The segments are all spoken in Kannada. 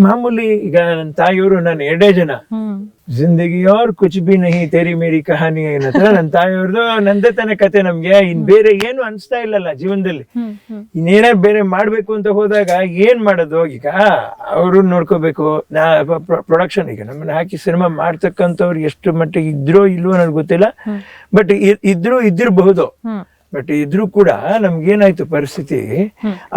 ಮಾಮೂಲಿ. ಈಗ ನನ್ನ ತಾಯಿಯವರು ನಾನು 2 ಜನ, ಜಿಂದಗಿ ಅವ್ರ ಕುಚ್ ಬಿ ನಹಿ ತೇರಿ ಮೇರಿ ಕಹಾನಿ ಏನತ್ರ ನನ್ನ ತಾಯಿಯವ್ರದ್ದು ನಂದೇ ತಾನೇ ಕತೆ. ನಮ್ಗೆ ಇನ್ ಬೇರೆ ಏನು ಅನ್ಸ್ತಾ ಇಲ್ಲಲ್ಲ ಜೀವನದಲ್ಲಿ. ಇನ್ನೇನೇ ಬೇರೆ ಮಾಡ್ಬೇಕು ಅಂತ ಹೋದಾಗ ಏನ್ ಮಾಡೋದು? ಈಗ ಅವರು ನೋಡ್ಕೋಬೇಕು, ಪ್ರೊಡಕ್ಷನ್ ಈಗ ನಮ್ಮನ್ನ ಹಾಕಿ ಸಿನಿಮಾ ಮಾಡ್ತಕ್ಕಂಥವ್ರು ಎಷ್ಟು ಮಟ್ಟಿಗೆ ಇದ್ರೋ ಇಲ್ವೋ ನನಗೆ ಗೊತ್ತಿಲ್ಲ, ಬಟ್ ಇದ್ದಿರಬಹುದು. ಬಟ್ ಇದ್ರೂ ಕೂಡ ನಮ್ಗೇನಾಯ್ತು ಪರಿಸ್ಥಿತಿ,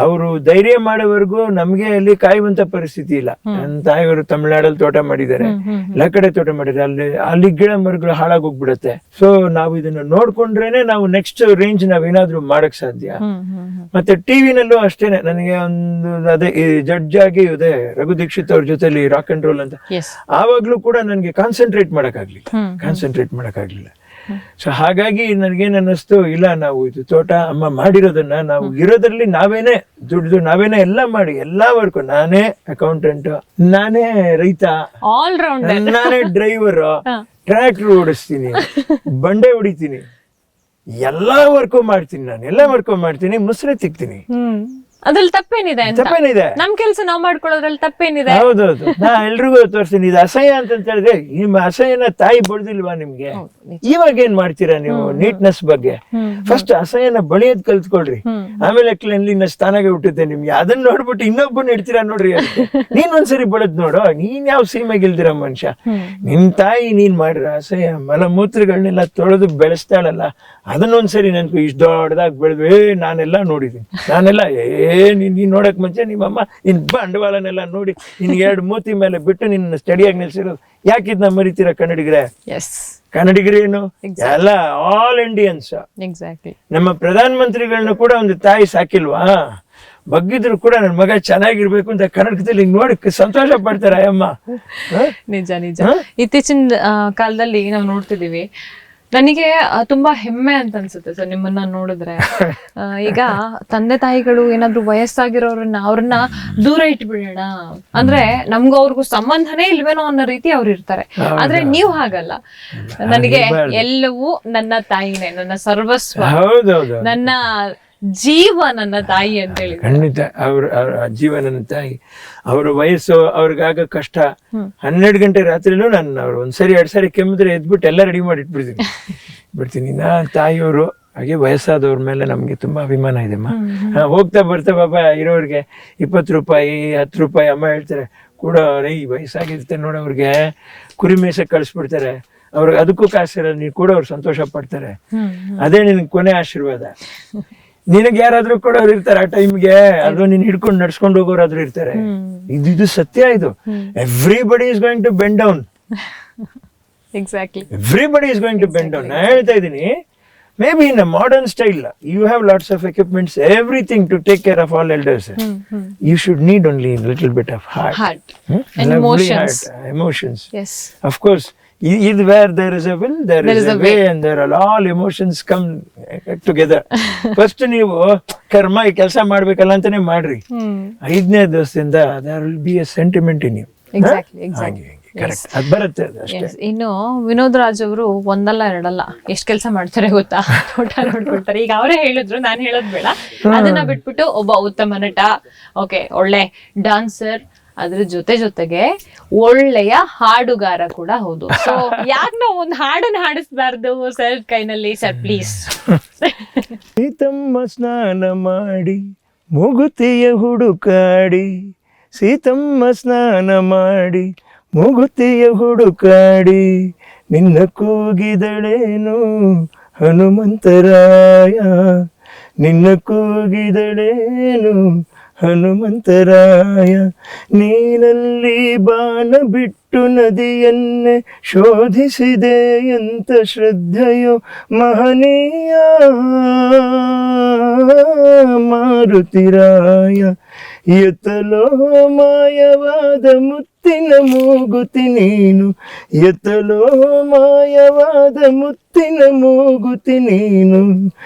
ಅವರು ಧೈರ್ಯ ಮಾಡೋವರೆಗೂ ನಮ್ಗೆ ಅಲ್ಲಿ ಕಾಯುವಂತ ಪರಿಸ್ಥಿತಿ ಇಲ್ಲ. ನನ್ನ ತಾಯಿಯವರು ತಮಿಳ್ನಾಡಲ್ಲಿ ತೋಟ ಮಾಡಿದ್ದಾರೆ, ಎಲ್ಲ ಕಡೆ ತೋಟ ಮಾಡಿದ್ದಾರೆ. ಅಲ್ಲಿ ಗಿಡ ಮರಗಳು ಹಾಳಾಗೋಗ್ಬಿಡತ್ತೆ. ಸೊ ನಾವು ಇದನ್ನ ನೋಡ್ಕೊಂಡ್ರೇನೆ ನಾವು ನೆಕ್ಸ್ಟ್ ರೇಂಜ್ ನಾವೇನಾದ್ರೂ ಮಾಡಕ್ ಸಾಧ್ಯ. ಮತ್ತೆ ಟಿವಿನಲ್ಲೂ ಅಷ್ಟೇನೆ, ನನಗೆ ಒಂದು ಅದೇ ಜಡ್ಜ್ ಆಗಿ ಇದೆ ರಘು ದೀಕ್ಷಿತ್ ಅವ್ರ ಜೊತೆಲಿ ರಾಕ್ ಅಂಡ್ ರೋಲ್ ಅಂತ, ಆವಾಗ್ಲೂ ಕೂಡ ನನ್ಗೆ ಕಾನ್ಸಂಟ್ರೇಟ್ ಮಾಡಕ್ಕಾಗ್ಲಿಲ್ಲ. ಸೊ ಹಾಗಾಗಿ ನನ್ಗೇನ್ ಅನ್ನಿಸ್ತು, ಇಲ್ಲ ನಾವು ಇದು ತೋಟ ಅಮ್ಮ ಮಾಡಿರೋದನ್ನ ನಾವು ಇರೋದ್ರಲ್ಲಿ ನಾವೇನೆ ದುಡ್ದು ನಾವೇನೆ ಎಲ್ಲ ಮಾಡಿ ಎಲ್ಲಾ ವರ್ಕು, ನಾನೇ ಅಕೌಂಟೆಂಟ್, ನಾನೇ ರೈತ, ನಾನೇ ಡ್ರೈವರ್, ಟ್ರ್ಯಾಕ್ಟರ್ ಓಡಿಸ್ತೀನಿ, ಬಂಡೆ ಹೊಡಿತೀನಿ, ಎಲ್ಲಾ ವರ್ಕು ಮಾಡ್ತೀನಿ, ಮುಸ್ರೆ ತಿಕ್ತೀನಿ. ಅದ್ರಲ್ಲಿ ತಪ್ಪೇನಿದೆ? ನಮ್ ಕೆಲ್ಸ ನಾವ್ ಮಾಡ್ಕೊಳ್ಳೋದ್ರಲ್ಲಿ ತಪ್ಪೇನಿದೆ? ಹೌದೌದು. ನಾ ಎಲ್ರಿಗೂ ತೋರಿಸ್ತೀನಿ, ಇದು ಅಸಹ್ಯ ಅಂತ ಹೇಳಿದ್ರೆ ನಿಮ್ಮ ಅಸಹ್ಯನ ತಾಯಿ ಬಡ್ದಿಲ್ವಾ ನಿಮ್ಗೆ? ಇವಾಗ ಏನ್ ಮಾಡ್ತೀರಾ ನೀವು ನೀಟ್ನೆಸ್ ಬಗ್ಗೆ? ಫಸ್ಟ್ ಅಸಹ್ಯನ ಬಳಿಯೋದ್ ಕಲ್ತ್ಕೊಳ್ರಿ, ಆಮೇಲೆ ಕ್ಲೀನ್ಲಿನೆಸ್ ತಾನಾಗೆ ಹುಟ್ಟುತ್ತೆ ನಿಮ್ಗೆ. ಅದನ್ನ ನೋಡ್ಬಿಟ್ಟು ಇನ್ನೊಬ್ಬನ ಇಡ್ತೀರಾ ನೋಡ್ರಿ. ನೀನ್ ಒಂದ್ಸರಿ ಬಳದ್ ನೋಡು, ನೀನ್ ಯಾವ ಸೀಮೆಗಿಲ್ದಿರ ಮನುಷ್ಯ. ನಿನ್ ತಾಯಿ ನೀನ್ ಮಾಡಿರ ಅಸಹ್ಯ ಮಲಮೂತ್ರಗಳನ್ನೆಲ್ಲ ತೊಳೆದು ಬೆಳೆಸ್ತಾಳಲ್ಲ, ಅದನ್ನೊಂದ್ಸರಿ ನನ್ಕು ಇಷ್ಟ ದೊಡ್ಡದಾಗಿ ಬೆಳೆದು ನಾನೆಲ್ಲ ನೋಡಿದೀನಿ. ನೀನ್ ನೋಡಕ್ ಮುಂಚೆ ನಿಮ್ಮಮ್ಮ ನಿನ್ ಬಂಡವಾಳನೆಲ್ಲ ನೋಡಿ ನಿನ್ಗೆ 2 ಮೂತಿ ಮೇಲೆ ಬಿಟ್ಟು ನಿನ್ನ ಸ್ಟಡಿಯಾಗಿ ನಿಲ್ಸಿರೋದು. ಯಾಕಿದ್ನ ಮರಿತೀರಾ ಕನ್ನಡಿಗರೇನು? ಎಲ್ಲ ಆಲ್ ಇಂಡಿಯನ್ಸ್. ನಮ್ಮ ಪ್ರಧಾನ ಮಂತ್ರಿಗಳನ್ನ ಕೂಡ ಒಂದು ತಾಯಿ ಸಾಕಿಲ್ವಾ? ಬಗ್ಗಿದ್ರು ಕೂಡ ನನ್ನ ಮಗ ಚೆನ್ನಾಗಿರ್ಬೇಕು ಅಂತ ಕನ್ನಡಕದಲ್ಲಿ ನೋಡಿ ಸಂತೋಷ ಪಡ್ತಾರೆ ಅಮ್ಮ. ನಿಜ. ಇತ್ತೀಚಿನ ಕಾಲದಲ್ಲಿ ನಾವು ನೋಡ್ತಿದೀವಿ, ನನಗೆ ತುಂಬಾ ಹೆಮ್ಮೆ ಅಂತ ಅನ್ಸುತ್ತೆ ಸರ್ ನಿಮ್ಮನ್ನ ನೋಡಿದ್ರೆ. ಈಗ ತಂದೆ ತಾಯಿಗಳು ಏನಾದ್ರು ಅವ್ರನ್ನ ದೂರ ಇಟ್ಬಿಡೋಣ ಅಂದ್ರೆ ನಮ್ಗೂ ಅವ್ರಿಗೂ ಸಂಬಂಧನೇ ಇಲ್ವೇನೋ ಅನ್ನೋ ರೀತಿ ಅವ್ರು ಇರ್ತಾರೆ. ಆದ್ರೆ ನೀವು ಹಾಗಲ್ಲ, ನನಗೆ ಎಲ್ಲವೂ ನನ್ನ ತಾಯಿನೇ, ನನ್ನ ಸರ್ವಸ್ವ, ನನ್ನ ಜೀವ ನನ್ನ ತಾಯಿ ಅಂತ ಹೇಳಿ. ಖಂಡಿತ ಅವ್ರ ಜೀವ ನನ್ನ ತಾಯಿ. ಅವ್ರ ವಯಸ್ಸು, ಅವ್ರಿಗಾಗ ಕಷ್ಟ. 12 ಗಂಟೆ ರಾತ್ರಿಲೂ ನಾನು ಅವ್ರು 1-2 ಸಾರಿ ಕೆಮ್ಮಿದ್ರೆ ಎದ್ಬಿಟ್ಟು ಎಲ್ಲ ರೆಡಿ ಮಾಡಿ ಬಿಡ್ತೀನಿ. ತಾಯಿಯವರು ಹಾಗೆ ವಯಸ್ಸಾದವ್ರ ಮೇಲೆ ನಮ್ಗೆ ತುಂಬಾ ಅಭಿಮಾನ ಇದೆಮ್ಮ. ಹೋಗ್ತಾ ಬರ್ತಾ ಬಾಬಾ ಇರೋರ್ಗೆ 20 ರೂಪಾಯಿ 10 ರೂಪಾಯಿ ಅಮ್ಮ ಹೇಳ್ತಾರೆ ಕೂಡ, ಈ ವಯಸ್ಸಾಗಿರುತ್ತೆ ನೋಡಿ ಅವ್ರಿಗೆ ಕುರಿ ಮೇಸಕ್ಕೆ ಕಳಿಸ್ಬಿಡ್ತಾರೆ. ಅವ್ರಿಗೆ ಅದಕ್ಕೂ ಕಾಸಿರಲ್ಲ, ನೀನು ಕೂಡ ಅವ್ರು ಸಂತೋಷ ಪಡ್ತಾರೆ. ಅದೇ ನಿನಗೆ ಕೊನೆ ಆಶೀರ್ವಾದ. ನಿನಗೆ ಯಾರಾದ್ರೂ ಕೊಡೋರು ಇರ್ತಾರೆ ಆ ಟೈಮ್ಗೆ, ಅದು ನೀನ್ ಹಿಡ್ಕೊಂಡು ನಡ್ಸ್ಕೊಂಡು ಹೋಗೋರಾದ್ರೂ ಇರ್ತಾರೆ. ಇದು ಸತ್ಯ. ಇದು everybody is going to bend down. Everybody is going to bend down. ನಾ ಹೇಳ್ತಾ ಇದ್ದೀನಿ, maybe in a modern style you have lots of equipments, everything to take care of all elders. You should need only little bit of heart, emotions. Of course, where there is a will, there is a way, and there are all emotions come together. First ನೀವು ಕರ್ಮ ಈ ಕೆಲಸ ಮಾಡ್ಬೇಕಲ್ಲ ಅಂತಾನೆ ಮಾಡ್ರಿ. 5ನೇ ದಿವಸದಿಂದ there will be a sentiment in you. Exactly. Correct. ಅದು ಬರುತ್ತೆ ಅಷ್ಟೇ. ಇನ್ನು ವಿನೋದ್ ರಾಜ್ ಅವರು ಒಂದಲ್ಲ ಎರಡಲ್ಲ ಎಷ್ಟ್ ಕೆಲಸ ಮಾಡ್ತಾರೆ ಗೊತ್ತಾ? ತೋಟ ನೋಡ್ಕೊಳ್ತಾರೆ. ಈಗ ಅವರೇ ಹೇಳಿದ್ರು, ನಾನು ಹೇಳೋದ್ ಬೇಡ. ಅದನ್ನ ಬಿಟ್ಬಿಟ್ಟು ಒಬ್ಬ ಉತ್ತಮ ನಟ, ಓಕೆ, ಒಳ್ಳೆ ಡಾನ್ಸರ್, ಅದ್ರ ಜೊತೆಗೆ ಒಳ್ಳೆಯ ಹಾಡುಗಾರ ಕೂಡ ಹೌದು. ಸೊ ಯಾಕೆ ನಾವು ಒಂದು ಹಾಡನ್ನು ಹಾಡಿಸ್ಬಾರ್ದು ಸರ್ ಕೈನಲ್ಲಿ? Sir please. ಸೀತಮ್ಮ ಸ್ನಾನ ಮಾಡಿ ಮೂಗುತಿಯ ಹುಡುಕಾಡಿ, ಸೀತಮ್ಮ ಸ್ನಾನ ಮಾಡಿ ಮೂಗುತಿಯ ಹುಡುಕಾಡಿ, ನಿನ್ನ ಕೂಗಿದಳೇನು ಹನುಮಂತರಾಯ, ನಿನ್ನ ಕೂಗಿದಳೇನು ಹನುಮಂತರಾಯ, ನೀನಲ್ಲಿ ಬಾಣ ಬಿಟ್ಟು ನದಿಯನ್ನೇ ಶೋಧಿಸಿದೆ ಎಂತ ಶ್ರದ್ಧೆಯೋ ಮಹನೀಯ ಮಾರುತಿರಾಯ, ಎತ್ತಲೋ ಮಾಯವಾದ ಮುತ್ತಿನ ಮೂಗುತಿ ನೀನು, ಎತ್ತಲೋ ಮಾಯವಾದ ಮುತ್ತಿನ ಮೂಗುತಿ ನೀನು,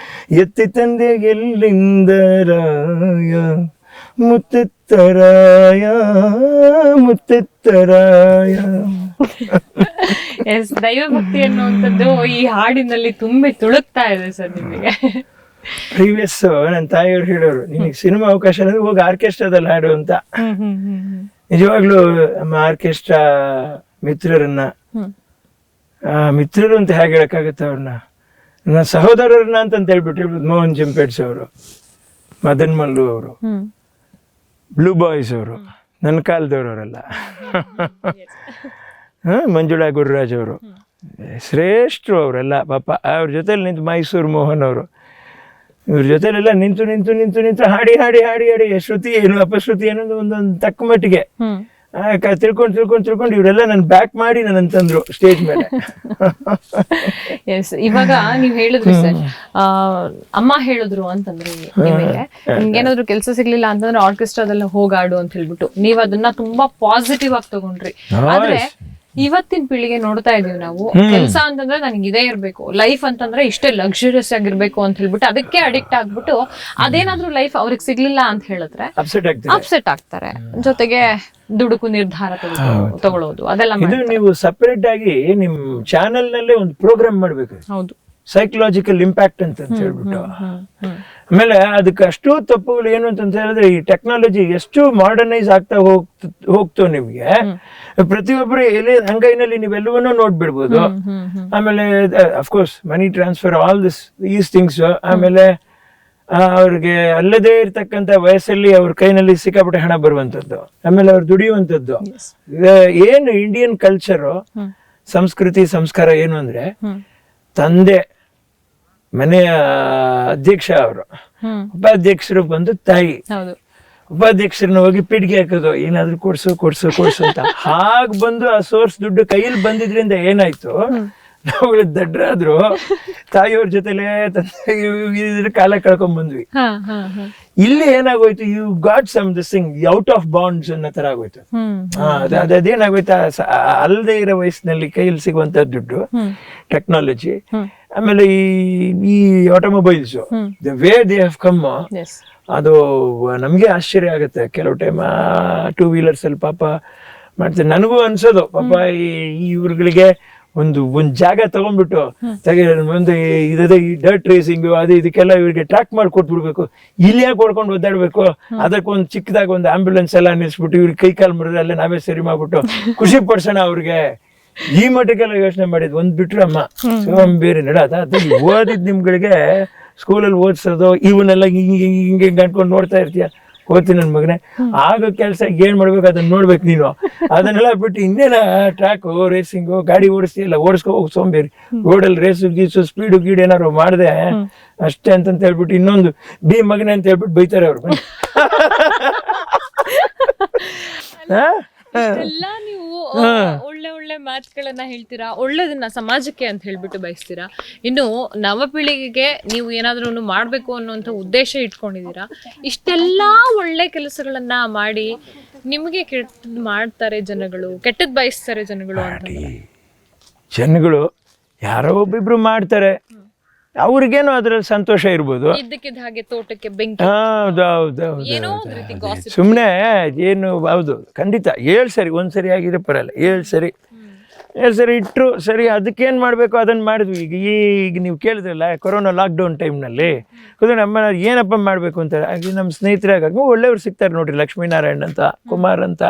ಎತ್ತಿ ತಂದೆ ಎಲ್ಲಿಂದ ರಾಯ, ಮುತ್ತೆತ್ತರಾಯ ಮುತ್ತೆತ್ತರಾಯ. ದೈವ ಭಕ್ತಿ ಅನ್ನುವಂಥದ್ದು ಈ ಹಾಡಿನಲ್ಲಿ ತುಂಬಿ ತುಳುಕ್ತಾ ಇದೆ ಸರ್ ನಿಮಗೆ. ಪ್ರೀವಿಯಸ್ ನನ್ನ ತಾಯಿಯವ್ರು ಹೇಳೋರು, ನಿನಗೆ ಸಿನಿಮಾ ಅವಕಾಶ ಅಂದ್ರೆ ಹೋಗಿ ಆರ್ಕೆಸ್ಟ್ರಾದಲ್ಲಿ ಹಾಡು ಅಂತ. ನಿಜವಾಗ್ಲೂ ನಮ್ಮ ಆರ್ಕೆಸ್ಟ್ರಾ ಮಿತ್ರರನ್ನ, ಮಿತ್ರರು ಅಂತ ಹೇಗೆ ಹೇಳಕ್ಕಾಗತ್ತೆ ಅವ್ರನ್ನ, ನನ್ನ ಸಹೋದರರನ್ನ ಅಂತ ಹೇಳ್ಬಿಟ್ಟು ಮೋಹನ್ ಜಂಪೇಟ್ಸ್ ಅವರು, ಮದನ್ ಮಲ್ಲು ಅವರು, ಬ್ಲೂ ಬಾಯ್ಸ್ ಅವರು, ನನ್ನ ಕಾಲದವ್ರವರೆಲ್ಲ, ಮಂಜುಳಾ ಗುರುರಾಜ್ ಅವರು, ಶ್ರೇಷ್ಠರು ಅವರೆಲ್ಲ ಪಾಪ. ಅವ್ರ ಜೊತೆಲಿ ನಿಂತು ಮೈಸೂರು ಮೋಹನ್ ಅವರು, ಇವ್ರ ಜೊತೆಲೆಲ್ಲ ನಿಂತು ನಿಂತು ನಿಂತು ನಿಂತು ಹಾಡಿ ಹಾಡಿ ಹಾಡಿ ಹಾಡಿ ಶ್ರುತಿ ಏನು ಅಪಶ್ರುತಿ ಏನೋ ಒಂದೊಂದು ತಕ್ಕ ಮಟ್ಟಿಗೆ ತಿಳ್ಕೊಂಡು ಇವರೆಲ್ಲ ನನ್ ಬ್ಯಾಕ್ ಮಾಡಿ ನನ್ನ ತಂದ್ರು ಸ್ಟೇಜ್ ಮೇಲೆ. ಎಸ್, ಇವಾಗ ನೀವ್ ಹೇಳಿದ್ರಿ ಸರ್, ಅಮ್ಮ ಹೇಳಿದ್ರು ಅಂತಂದ್ರೆ ನಿಮಗೆ ನಿಮ್ಗೇನಾದ್ರು ಕೆಲಸ ಸಿಗ್ಲಿಲ್ಲ ಅಂತಂದ್ರೆ ಆರ್ಕೆಸ್ಟ್ರಾದಲ್ಲ ಹೋಗಾಡು ಅಂತ ಹೇಳ್ಬಿಟ್ಟು ನೀವ್ ಅದನ್ನ ತುಂಬಾ ಪಾಸಿಟಿವ್ ಆಗಿ ತಗೊಂಡ್ರಿ. ಆದ್ರೆ ಇವತ್ತಿನ ಪೀಳಿಗೆ ನೋಡ್ತಾ ಇದೀವಿ ನಾವು, ಕೆಲಸ ಅಂತಂದ್ರೆ ನನಗೆ ಇದೇ ಇರ್ಬೇಕು, ಲೈಫ್ ಅಂತಂದ್ರೆ ಇಷ್ಟೇ ಲಕ್ಸುರಿಯಸ್ ಆಗಿರ್ಬೇಕು ಅಂತ ಹೇಳ್ಬಿಟ್ಟು ಅದಕ್ಕೆ ಅಡಿಕ್ಟ್ ಆಗ್ಬಿಟ್ಟು ಅದೇನಾದ್ರೂ ಲೈಫ್ ಅವ್ರಿಗೆ ಸಿಗ್ಲಿಲ್ಲ ಅಂತ ಹೇಳಿದ್ರೆ ಅಪ್ಸೆಟ್ ಆಗ್ತಾರೆ. ಜೊತೆಗೆ ದುಡುಕು ನಿರ್ಧಾರ ತಗೊಳ್ಳೋದು ಅದೆಲ್ಲ. ಇದು ನೀವು ಸಪರೇಟ್ ಆಗಿ ನಿಮ್ ಚಾನೆಲ್ ನಲ್ಲೇ ಒಂದು ಪ್ರೋಗ್ರಾಮ್ ಮಾಡ್ಬೇಕು. ಹೌದು, ಸೈಕಲಾಜಿಕಲ್ ಇಂಪ್ಯಾಕ್ಟ್ ಅಂತ ಹೇಳ್ಬಿಟ್ಟು. ಆಮೇಲೆ ಅದಕ್ಕೆ ಅಷ್ಟು ತಪ್ಪುಗಳು ಏನು ಅಂತ ಹೇಳಿದ್ರೆ, ಈ ಟೆಕ್ನಾಲಜಿ ಎಷ್ಟು ಮಾಡರ್ನೈಸ್ ಆಗ್ತಾ ಹೋಗ್ತೋ ನಿಮ್ಗೆ, ಪ್ರತಿಯೊಬ್ಬರು ಎಲೆ ಅಂಗೈನಲ್ಲಿ ನೀವೆಲ್ಲವನ್ನೂ ನೋಡ್ಬಿಡ್ಬೋದು. ಆಮೇಲೆ of course money transfer, all is things. ಆಮೇಲೆ ಅವ್ರಿಗೆ ಅಲ್ಲದೇ ಇರ್ತಕ್ಕಂಥ ವಯಸ್ಸಲ್ಲಿ ಅವ್ರ ಕೈನಲ್ಲಿ ಸಿಕ್ಕಾಪಟ್ಟೆ ಹಣ ಬರುವಂತದ್ದು, ಆಮೇಲೆ ಅವ್ರು ದುಡಿಯುವಂಥದ್ದು. ಏನು ಇಂಡಿಯನ್ ಕಲ್ಚರು, ಸಂಸ್ಕೃತಿ ಸಂಸ್ಕಾರ ಏನು ಅಂದ್ರೆ, ತಂದೆ ಮನೆಯ ಅಧ್ಯಕ್ಷ ಅವರು, ಉಪಾಧ್ಯಕ್ಷರು ಬಂದು ತಾಯಿ, ಉಪಾಧ್ಯಕ್ಷರನ್ನ ಹೋಗಿ ಪಿಡ್ಗೆ ಹಾಕೋದು, ಏನಾದ್ರು ಕೊಡ್ಸು ಅಂತ. ಹಾಗೆ ಬಂದು ಆ ಸೋರ್ಸ್ ದುಡ್ಡು ಕೈಯಲ್ಲಿ ಬಂದಿದ್ರಿಂದ ಏನಾಯ್ತು, ನಾವುಗಳು ದಡ್ರಾದ್ರು ತಾಯಿಯವ್ರ ಜೊತೆಲೆ ಕಾಲ ಕಳ್ಕೊಂಡ್ ಬಂದ್ವಿ. ಇಲ್ಲಿ ಏನಾಗೋಯ್ತು, you got some this thing out of bounds ಅನ್ನೋ ತರ ಆಗೋಯ್ತು. ಅದೇನಾಗೋಯ್ತು, ಅಲ್ಲದೆ ಇರೋ ವಯಸ್ಸಿನಲ್ಲಿ ಕೈಯಲ್ಲಿ ಸಿಗುವಂತ ದುಡ್ಡು, ಟೆಕ್ನಾಲಜಿ, ಆಮೇಲೆ ಈ automobiles, the way they have come, ಅದು ನಮ್ಗೆ ಆಶ್ಚರ್ಯ ಆಗುತ್ತೆ ಕೆಲವು ಟೈಮ್. ಟೂ ವೀಲರ್ಸ್ ಅಲ್ಲಿ ಪಾಪ ಮಾಡ್ತಾರೆ. ನನಗೂ ಅನ್ಸೋದು ಪಾಪ ಇವ್ರುಗಳಿಗೆ ಒಂದು ಜಾಗ ತಗೊಂಡ್ಬಿಟ್ಟು ಒಂದು ಇದೇ ಈ ಡರ್ಟ್ ರೇಸಿಂಗ್ ಅದು ಇದಕ್ಕೆಲ್ಲ ಇವ್ರಿಗೆ ಟ್ರ್ಯಾಕ್ ಮಾಡಿ ಕೊಟ್ಬಿಡ್ಬೇಕು. ಇಲ್ಲಿ ಯಾಕೆ ಹೊಡ್ಕೊಂಡು ಒದ್ದಾಡ್ಬೇಕು, ಅದಕ್ಕೊಂದು ಚಿಕ್ಕದಾಗ ಒಂದು ಆಂಬ್ಯುಲೆನ್ಸ್ ಎಲ್ಲ ನಿಲ್ಸ್ಬಿಟ್ಟು ಇವ್ರಿಗೆ ಕೈ ಕಾಲು ಮುರಿದ್ರೆ ಅಲ್ಲೇ ನಾವೇ ಸರಿ ಮಾಡ್ಬಿಟ್ಟು ಖುಷಿ ಪಡ್ಸೋಣ ಅವ್ರಿಗೆ. ಈ ಮಟ್ಟಕ್ಕೆಲ್ಲ ಯೋಚನೆ ಮಾಡಿದ್ ಒಂದ್ ಬಿಟ್ರಮ್ಮ ಬೇರೆ ನಡದ. ಓದಿದ್ ನಿಮ್ಗಳಿಗೆ ಸ್ಕೂಲಲ್ಲಿ ಓದಿಸೋದು ಇವನ್ನೆಲ್ಲ ಹಿಂಗೆ ಅನ್ಕೊಂಡು ನೋಡ್ತಾ ಇರ್ತೀಯ. ಓದ್ತೀನಿ ನನ್ ಮಗನೇ, ಆಗ ಕೆಲಸ ಏನ್ ಮಾಡ್ಬೇಕು ಅದನ್ನ ನೋಡ್ಬೇಕು ನೀನು. ಅದನ್ನೆಲ್ಲ ಬಿಟ್ಟು ಇನ್ನೇನ ಟ್ರ್ಯಾಕ್ ರೇಸಿಂಗು ಗಾಡಿ ಓಡಿಸ್ತೀಯಲ್ಲ, ಓಡಿಸ್ಕೊ ಹೋಗಿ ಸೋಂಬೇರಿ. ರೋಡಲ್ಲಿ ರೇಸು ಗೀಸು ಸ್ಪೀಡು ಗೀಡ್ ಏನಾರು ಮಾಡಿದೆ ಅಷ್ಟೇ ಅಂತ ಹೇಳ್ಬಿಟ್ಟು ಇನ್ನೊಂದು ಬಿ ಮಗನೇ ಅಂತ ಹೇಳ್ಬಿಟ್ಟು ಬೈತಾರೆ ಅವ್ರು. ಎಲ್ಲ ನೀವು ಒಳ್ಳೆ ಒಳ್ಳೆ ಮಾತುಗಳನ್ನ ಹೇಳ್ತೀರಾ, ಒಳ್ಳೇದನ್ನ ಸಮಾಜಕ್ಕೆ ಅಂತ ಹೇಳ್ಬಿಟ್ಟು ಬಯಸ್ತೀರಾ. ಇನ್ನು ನವ ಪೀಳಿಗೆಗೆ ನೀವು ಏನಾದ್ರೂ ಮಾಡ್ಬೇಕು ಅನ್ನುವಂಥ ಉದ್ದೇಶ ಇಟ್ಕೊಂಡಿದ್ದೀರಾ. ಇಷ್ಟೆಲ್ಲಾ ಒಳ್ಳೆ ಕೆಲಸಗಳನ್ನ ಮಾಡಿ ನಿಮಗೆ ಕೆಟ್ಟದ್ ಮಾಡ್ತಾರೆ ಜನಗಳು, ಕೆಟ್ಟದ್ ಬಯಸ್ತಾರೆ ಜನಗಳು ಅಂತ. ಜನಗಳು ಯಾರೋ ಒಬ್ಬಿಬ್ರು ಮಾಡ್ತಾರೆ, ಅವ್ರಿಗೇನೋ ಅದ್ರಲ್ಲಿ ಸಂತೋಷ ಇರ್ಬೋದು. ಇದ್ದಕ್ಕಿದ್ದ ಹಾಗೆ ತೋಟಕ್ಕೆ ಬೆಂಕಿ, ಸುಮ್ಮನೆ ಏನು. ಹೌದು, ಖಂಡಿತ 7 ಸರಿ, ಒಂದ್ಸರಿ ಆಗಿದ್ರೆ ಪರಲ್ಲ, 7 ಸರಿ ಇಟ್ಟರು ಸರಿ. ಅದಕ್ಕೇನು ಮಾಡಬೇಕು ಅದನ್ನು ಮಾಡಿದ್ವಿ. ಈಗ ನೀವು ಕೇಳಿದ್ರಲ್ಲ ಕೊರೋನಾ ಲಾಕ್ಡೌನ್ ಟೈಮ್ನಲ್ಲಿ ನಮ್ಮ ಏನಪ್ಪ ಮಾಡಬೇಕು ಅಂತ ಆಗಿ ನಮ್ಮ ಸ್ನೇಹಿತರಾಗ ಒಳ್ಳೆಯವ್ರು ಸಿಗ್ತಾರೆ ನೋಡ್ರಿ, ಲಕ್ಷ್ಮೀನಾರಾಯಣ್ ಅಂತ, ಕುಮಾರ್ ಅಂತ,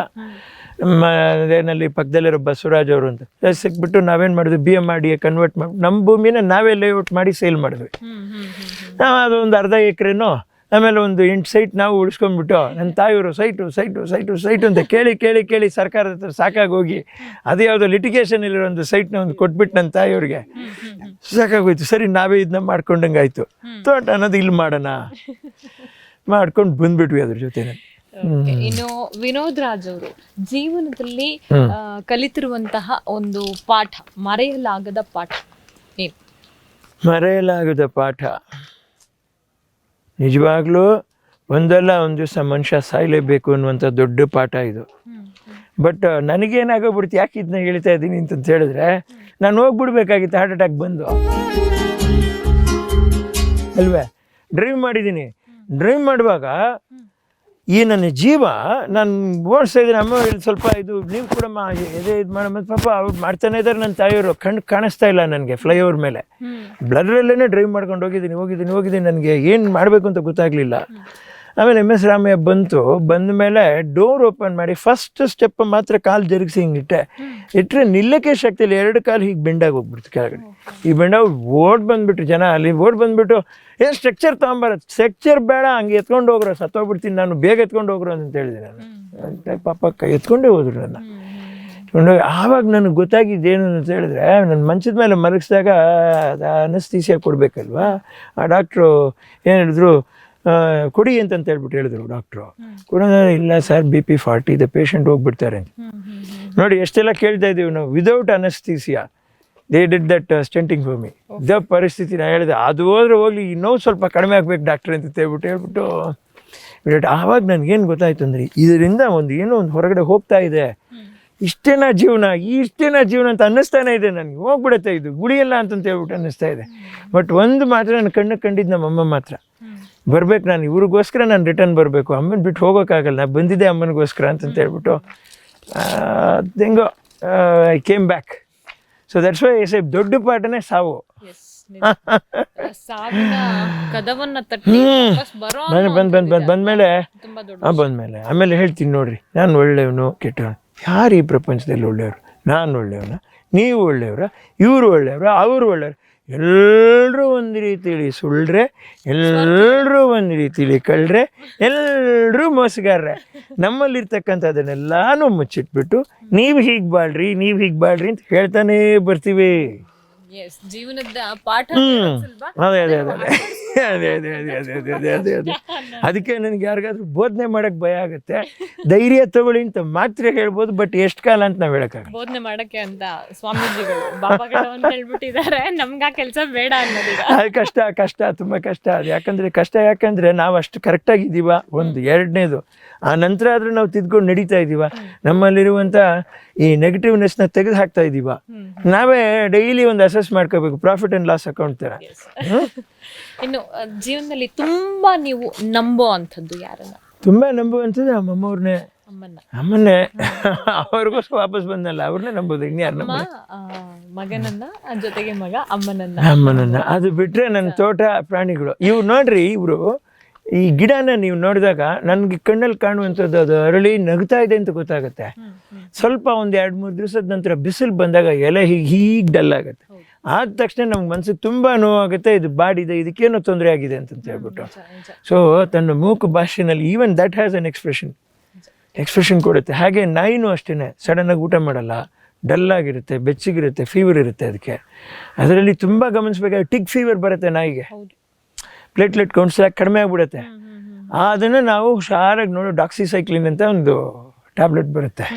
ಅದೇನಲ್ಲಿ ಪಕ್ಕದಲ್ಲಿರೋ ಬಸವರಾಜ್ ಅವರು ಅಂತ ಸಿಕ್ಬಿಟ್ಟು ನಾವೇನು ಮಾಡಿದ್ವಿ, BMRDA ಕನ್ವರ್ಟ್ ಮಾಡಿ ನಮ್ಮ ಭೂಮಿನ ನಾವೇ ಲೇಔಟ್ ಮಾಡಿ ಸೇಲ್ ಮಾಡಿದ್ವಿ. ನಾವು ಅದೊಂದು 1/2 ಎಕರೆನೋ, ಆಮೇಲೆ ಒಂದು 8 ಸೈಟ್ ನಾವು ಉಳಿಸ್ಕೊಂಡ್ಬಿಟ್ಟು ನನ್ನ ತಾಯಿಯವರು ಸೈಟು ಅಂತ ಕೇಳಿ ಸರ್ಕಾರದ ಹತ್ರ ಸಾಕಾಗೋಗಿ ಅದೇ ಯಾವುದೋ ಲಿಟಿಗೇಷನ್ ಇಲ್ಲಿರೋ ಒಂದು ಸೈಟ್ನ ಒಂದು ಕೊಟ್ಬಿಟ್ಟು ನನ್ನ ತಾಯಿಯವ್ರಿಗೆ ಸಾಕಾಗೋಯ್ತು. ಸರಿ ನಾವೇ ಇದನ್ನ ಮಾಡ್ಕೊಂಡಂಗೆ ಆಯಿತು, ತೋಟ ಅನ್ನೋದು ಇಲ್ಲಿ ಮಾಡೋಣ ಮಾಡ್ಕೊಂಡು ಬಂದ್ಬಿಟ್ವಿ ಅದ್ರ ಜೊತೆ. ಇನ್ನು ವಿನೋದ್ ರಾಜ್ ಅವರು ಜೀವನದಲ್ಲಿ ಕಲಿತಿರುವಂತಹ ಒಂದು ಪಾಠ, ಮರೆಯಲಾಗದ ಪಾಠ ಏನು? ಮರೆಯಲಾಗದ ಪಾಠ ನಿಜವಾಗ್ಲೂ ಒಂದಲ್ಲ ಒಂದು ದಿವಸ ಮನುಷ್ಯ ಸಾಯಲೇಬೇಕು ಅನ್ನುವಂಥ ದೊಡ್ಡ ಪಾಠ ಇದು. ಬಟ್ ನನಗೇನಾಗೋಗ್ಬಿಡ್ತು, ಯಾಕೆ ಇದನ್ನ ಹೇಳ್ತಾ ಇದ್ದೀನಿ ಅಂತ ಹೇಳಿದ್ರೆ, ನಾನು ಹೋಗ್ಬಿಡ್ಬೇಕಾಗಿತ್ತು ಹಾರ್ಟ್ ಅಟ್ಯಾಕ್ ಬಂದು ಅಲ್ವೇ. ಡ್ರೈವ್ ಮಾಡಿದ್ದೀನಿ, ಡ್ರೈವ್ ಮಾಡುವಾಗ ಈ ನನ್ನ ಜೀವ ನಾನು ಓಡಿಸ್ತಾ ಇದ್ದೀನಿ. ಅಮ್ಮ ಇಲ್ಲಿ ಸ್ವಲ್ಪ ಇದು ನೀವು ಕೂಡಮ್ಮ ಎದೆ ಇದು ಮಾಡಮ್ಮ. ಪಾಪ ಅವ್ರು ಮಾಡ್ತಾನೆ ಇದ್ದಾರೆ. ನನ್ನ ತಾಯಿಯವರು ಕಣ್ಣು ಕಾಣಿಸ್ತಾ ಇಲ್ಲ ನನಗೆ ಫ್ಲೈಓವರ್ ಮೇಲೆ. ಬ್ಲರಲ್ಲೇ ಡ್ರೈವ್ ಮಾಡ್ಕೊಂಡು ಹೋಗಿದ್ದೀನಿ. ನನಗೆ ಏನು ಮಾಡಬೇಕು ಅಂತ ಗೊತ್ತಾಗಲಿಲ್ಲ. ಆಮೇಲೆ MS ರಾಮಯ್ಯ ಬಂದ ಮೇಲೆ ಡೋರ್ ಓಪನ್ ಮಾಡಿ ಫಸ್ಟ್ ಸ್ಟೆಪ್ ಮಾತ್ರ ಕಾಲು ಜರುಗಿಸಿ ಹಿಂಗೆ ಇಟ್ಟರೆ ನಿಲ್ಲಕ್ಕೆ ಶಕ್ತಿ ಇಲ್ಲ. 2 ಕಾಲು ಹೀಗೆ ಬೆಂಡಾಗಿ ಹೋಗ್ಬಿಡ್ತು ಕೆಳಗಡೆ. ಈ ಬೆಂಡಾಗಿ ಬಂದುಬಿಟ್ರು ಜನ. ಅಲ್ಲಿ ಬಂದುಬಿಟ್ಟು ಏನು ಸ್ಟ್ರಕ್ಚರ್ ತೊಗೊಂಬರೋದು. ಸ್ಟ್ರಕ್ಚರ್ ಬೇಡ, ಹಂಗೆ ಎತ್ಕೊಂಡು ಹೋಗ್ರೋ, ಸತ್ತೋಗ್ಬಿಡ್ತೀನಿ ನಾನು, ಬೇಗ ಎತ್ಕೊಂಡು ಹೋಗ್ರು ಅಂತ ಹೇಳಿದೆ ನಾನು. ಅಂತ ಪಾಪ ಎತ್ಕೊಂಡೇ ಹೋದ್ರು ನನ್ನ. ಎತ್ಕೊಂಡೋಗಿ ಆವಾಗ ನನಗೆ ಗೊತ್ತಾಗಿದ್ದೇನು ಅಂತ ಹೇಳಿದ್ರೆ, ನನ್ನ ಮಂಚದ ಮೇಲೆ ಮಲಗಿಸಿದಾಗ ಅದು ಅನಸ್ತೀಸಿಯಾ ಕೊಡಬೇಕಲ್ವಾ. ಆ ಡಾಕ್ಟ್ರು ಏನು ಹೇಳಿದ್ರು, ಕೊಡಿ ಅಂತ ಹೇಳಿದ್ರು ಡಾಕ್ಟ್ರು. ಕೊಡೋಣ. ಇಲ್ಲ ಸರ್ BP 40 ಇದೆ, ಪೇಷಂಟ್ ಹೋಗ್ಬಿಡ್ತಾರೆ ಅಂತ. ನೋಡಿ ಎಷ್ಟೆಲ್ಲ ಕೇಳ್ತಾ ಇದ್ದೀವಿ ನಾವು. Without ಅನಸ್ತೀಸಿಯಾ they did that stunting for me. ಇದ ಪರಿಸ್ಥಿತಿ ನಾನು ಹೇಳಿದೆ. ಅದು ಹೋದ್ರೆ ಹೋಗ್ಲಿ, ಈ ನೋವು ಸ್ವಲ್ಪ ಕಡಿಮೆ ಆಗ್ಬೇಕು ಡಾಕ್ಟ್ರ್ ಅಂತ ಹೇಳ್ಬಿಟ್ಟು ಆವಾಗ ನನಗೇನು ಗೊತ್ತಾಯ್ತು ಅಂದರೆ, ಇದರಿಂದ ಏನೋ ಒಂದು ಹೊರಗಡೆ ಹೋಗ್ತಾ ಇದೆ. ಇಷ್ಟೇನಾ ಜೀವನ ಅಂತ ಅನ್ನಿಸ್ತಾನೆ ಇದೆ ನನಗೆ. ಹೋಗ್ಬಿಡುತ್ತೆ ಇದು ಗುಡಿಯಲ್ಲ ಅಂತಂತ ಹೇಳ್ಬಿಟ್ಟು ಅನ್ನಿಸ್ತಾ ಇದೆ. ಬಟ್ ಒಂದು ಮಾತ್ರ ನನ್ನ ಕಣ್ಣಿಗೆ ಕಂಡಿದ್ದು ನಮ್ಮಮ್ಮ ಮಾತ್ರ. ಬರ್ಬೇಕು ನಾನು, ಇವ್ರಿಗೋಸ್ಕರ ನಾನು ರಿಟರ್ನ್ ಬರಬೇಕು, ಅಮ್ಮನ ಬಿಟ್ಟು ಹೋಗೋಕ್ಕಾಗಲ್ಲ, ನಾನು ಬಂದಿದ್ದೆ ಅಮ್ಮನಿಗೋಸ್ಕರ ಅಂತಂತ ಹೇಳ್ಬಿಟ್ಟು ಹೆಂಗೋ I came back. So that's why I ದೊಡ್ಡ ಪಾಠನೇ ಸಾವು. ಬಂದ್ಮೇಲೆ ಆಮೇಲೆ ಹೇಳ್ತೀನಿ ನೋಡ್ರಿ, ನಾನು ಒಳ್ಳೆಯವನು ಕೆಟ್ಟವನು, ಯಾರು ಈ ಪ್ರಪಂಚದಲ್ಲಿ ಒಳ್ಳೆಯವರು? ನಾನು ಒಳ್ಳೆಯವನ, ನೀವು ಒಳ್ಳೆಯವರ, ಇವರು ಒಳ್ಳೆಯವರ, ಅವರು ಒಳ್ಳೆಯವರು? ಎಲ್ಲರೂ ಒಂದು ರೀತಿಯಲ್ಲಿ ಸುಳ್ಳ್ರೆ, ಎಲ್ಲರೂ ಒಂದು ರೀತಿಯಲ್ಲಿ ಕಳ್ರೆ, ಎಲ್ಲರೂ ಮೋಸಗಾರರೆ. ನಮ್ಮಲ್ಲಿರ್ತಕ್ಕಂಥದ್ದನ್ನೆಲ್ಲಾನು ಮುಚ್ಚಿಟ್ಬಿಟ್ಟು ನೀವು ಹೀಗೆ ಬಾಳ್ರಿ ಅಂತ ಹೇಳ್ತಾನೇ ಬರ್ತೀವಿ. ಜೀವನದ ಪಾಠ. ಅದೇ ಅದಕ್ಕೆ ನನಗೆ ಯಾರಿಗಾದ್ರೂ ಬೋಧನೆ ಮಾಡಕ್ ಭಯ ಆಗುತ್ತೆ. ಧೈರ್ಯ ತಗೊಳ್ಳಿ ಅಂತ ಮಾತ್ರ ಹೇಳ್ಬೋದು, ಬಟ್ ಎಷ್ಟು ಕಾಲ ಅಂತ ನಾವ್ ಹೇಳಕ್ಕಾಗಲ್ಲ. ಬೋಧನೆ ಮಾಡಕ್ಕೆ ಅಂತ ಸ್ವಾಮೀಜಿಗಳು ಬಾಬಾಗಳು ಅಂತ ಹೇಳ್ಬಿಟ್ಟಿದ್ದಾರೆ. ನಮ್ಗೆ ಆ ಕೆಲಸ ಬೇಡ ಅನ್ನೋದೀಗ. ಅದು ಕಷ್ಟ ತುಂಬಾ ಕಷ್ಟ. ಅದು ಯಾಕಂದ್ರೆ ನಾವು ಅಷ್ಟು ಕರೆಕ್ಟಾಗಿ ಇದೀವ, ಒಂದು. ಎರಡನೇದು, ಆ ನಂತರ ಆದ್ರೂ ನಾವು ತಿದ್ಕೊಂಡು ನಡೀತಾ ಇದೀವ. ನಮ್ಮಲ್ಲಿರುವಂತ ಈ ನೆಗೆಟಿವ್ನೆಸ್ನ ತೆಗೆದು ಹಾಕ್ತಾ ಇದೀವ. ನಾವೇ ಡೈಲಿ ಒಂದು ಅಸೆಸ್ ಮಾಡ್ಕೋಬೇಕು, ಪ್ರಾಫಿಟ್ ಅಂಡ್ ಲಾಸ್ ಅಕೌಂಟ್ ತರ. ಇನ್ನು ಜೀವನದಲ್ಲಿ ತುಂಬಾ ನೀವು ನಂಬೋ ಅಂಥದ್ದು ಯಾರನ್ನ? ತುಂಬಾ ನಂಬುವಂಥದ್ದು ನಮ್ಮಮ್ಮವ್ರನ್ನೇ, ಅಮ್ಮನ್ನೇ. ಅವ್ರಿಗೋಸ್ಕರ ವಾಪಸ್ ಬಂದಲ್ಲ, ಅವ್ರನ್ನೇ ನಂಬೋದು. ಇನ್ಯಾರು ನಂಬೋದು? ಮಗನನ್ನ, ಜೊತೆಗೆ ಮಗ, ಅಮ್ಮನನ್ನ. ಅದು ಬಿಟ್ರೆ ನನ್ನ ತೋಟ, ಪ್ರಾಣಿಗಳು. ಇವ್ರು ನೋಡ್ರಿ, ಇವರು ಈ ಗಿಡನ ನೀವು ನೋಡಿದಾಗ ನನಗೆ ಕಣ್ಣಲ್ಲಿ ಕಾಣುವಂಥದ್ದು ಅದು ಅರಳಿ ನಗ್ತಾ ಇದೆ ಅಂತ ಗೊತ್ತಾಗುತ್ತೆ. ಸ್ವಲ್ಪ ಒಂದು 2-3 ದಿವಸದ ನಂತರ ಬಿಸಿಲು ಬಂದಾಗ ಎಲೆ ಹೀಗೆ ಡಲ್ ಆಗುತ್ತೆ. ಆದ ತಕ್ಷಣ ನಮ್ಗೆ ಮನಸ್ಸಿಗೆ ತುಂಬ ನೋವಾಗುತ್ತೆ. ಇದು ಬಾಡಿದೆ, ಇದಕ್ಕೇನೋ ತೊಂದರೆ ಆಗಿದೆ ಅಂತ ಹೇಳ್ಬಿಟ್ಟು. ಸೊ ತನ್ನ ಮೂಕು ಭಾಷೆನಲ್ಲಿ even that has an expression ಕೊಡುತ್ತೆ. ಹಾಗೆ ನಾಯಿನೂ ಅಷ್ಟೇ, ಸಡನ್ನಾಗಿ ಊಟ ಮಾಡಲ್ಲ, ಡಲ್ ಆಗಿರುತ್ತೆ, ಬೆಚ್ಚಗಿರುತ್ತೆ, ಫೀವರ್ ಇರುತ್ತೆ. ಅದಕ್ಕೆ ಅದರಲ್ಲಿ ತುಂಬ ಗಮನಿಸ್ಬೇಕಾದ್ರೆ ಟಿಗ್ ಫೀವರ್ ಬರುತ್ತೆ ನಾಯಿಗೆ. ಪ್ಲೇಟ್ಲೆಟ್ ಕೌಂಟ್ಸ್ ಕಡಿಮೆ ಆಗ್ಬಿಡುತ್ತೆ. ಅದನ್ನು ನಾವು ಹುಷಾರಾಗಿ ನೋಡಿ, ಡಾಕ್ಸಿಸೈಕ್ಲಿನ್ ಅಂತ ಒಂದು ಟ್ಯಾಬ್ಲೆಟ್ ಬರುತ್ತೆ.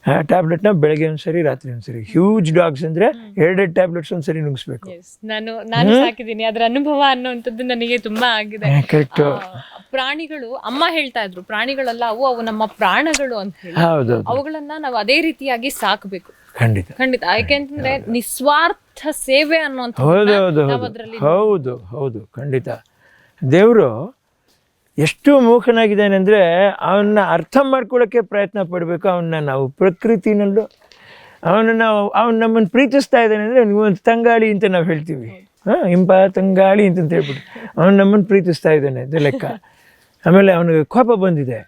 ಆ ಟ್ಯಾಬ್ಲೆಟ್ನ ಬೆಳಗ್ಗೆ ಒಂದ್ಸರಿ, ರಾತ್ರಿ ಒಂದ್ಸರಿ. ಹ್ಯೂಜ್ ಡಾಗ್ಸ್ ಅಂದ್ರೆ 2 ಟ್ಯಾಬ್ಲೆಟ್ಸ್ ಒಂದ್ಸರಿ ನುಂಗಿಸ್ಬೇಕು. ನಾನು ಸಾಕಿದ್ದೀನಿ, ಅದ್ರ ಅನುಭವ ಅನ್ನುವಂಥದ್ದು ನನಗೆ ತುಂಬಾ ಆಗಿದೆ. ಕರೆಕ್ಟ್. ಪ್ರಾಣಿಗಳು, ಅಮ್ಮ ಹೇಳ್ತಾ ಇದ್ರು, ಪ್ರಾಣಿಗಳಲ್ಲ ಅವು ನಮ್ಮ ಪ್ರಾಣಗಳು ಅಂತ ಹೇಳಿ. ಅವುಗಳನ್ನ ನಾವು ಅದೇ ರೀತಿಯಾಗಿ ಸಾಕಬೇಕು. ಖಂಡಿತ. ಯಾಕೆಂತಂದ್ರೆ ನಿಸ್ವಾರ್ಥ ಸೇವೆ ಅನ್ನುವಂಥದ್ದು. ಹೌದು ಖಂಡಿತ. ದೇವರು ಎಷ್ಟು ಮೂಕನಾಗಿದ್ದಾನೆ ಅಂದರೆ ಅವನ್ನ ಅರ್ಥ ಮಾಡ್ಕೊಳ್ಳೋಕ್ಕೆ ಪ್ರಯತ್ನ ಪಡಬೇಕು. ಅವನ್ನ ನಾವು ಪ್ರಕೃತಿನಲ್ಲೂ ಅವನು ನಮ್ಮನ್ನು ಪ್ರೀತಿಸ್ತಾ ಇದ್ದಾನೆ ಅಂದರೆ ನೀವು ಒಂದು ತಂಗಾಳಿ ಅಂತ ನಾವು ಹೇಳ್ತೀವಿ. ಇಂಪ ತಂಗಾಳಿ ಅಂತ ಹೇಳ್ಬಿಟ್ಟು ಅವನು ನಮ್ಮನ್ನು ಪ್ರೀತಿಸ್ತಾ ಇದ್ದಾನೆ, ಅದು ಲೆಕ್ಕ. ಆಮೇಲೆ ಅವನಿಗೆ ಕೋಪ ಬಂದಿದೆ,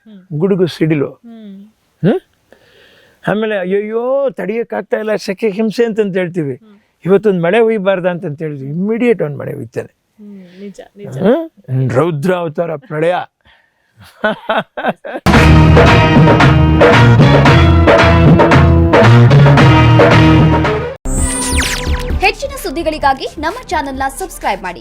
ಗುಡುಗು ಸಿಡಿಲು. ಆಮೇಲೆ ಅಯ್ಯೋ ತಡಿಯೋಕ್ಕಾಗ್ತಾ ಇಲ್ಲ, ಸೆಕೆ ಹಿಂಸೆ ಅಂತಂತ ಹೇಳ್ತೀವಿ. ಇವತ್ತೊಂದು ಮಳೆ ಹುಯ್ಬಾರ್ದ ಅಂತಂತ ಹೇಳಿದ್ವಿ, ಇಮ್ಮಿಡಿಯೇಟ್ ಒಂದು ಮಳೆ ಹುಯ್ತಾನೆ. ರೌದ್ರ ಅವತಾರ ಪ್ರಳಯ. ಹೆಚ್ಚಿನ ಸುದ್ದಿಗಳಿಗಾಗಿ ನಮ್ಮ ಚಾನೆಲ್ನ ಸಬ್ಸ್ಕ್ರೈಬ್ ಮಾಡಿ.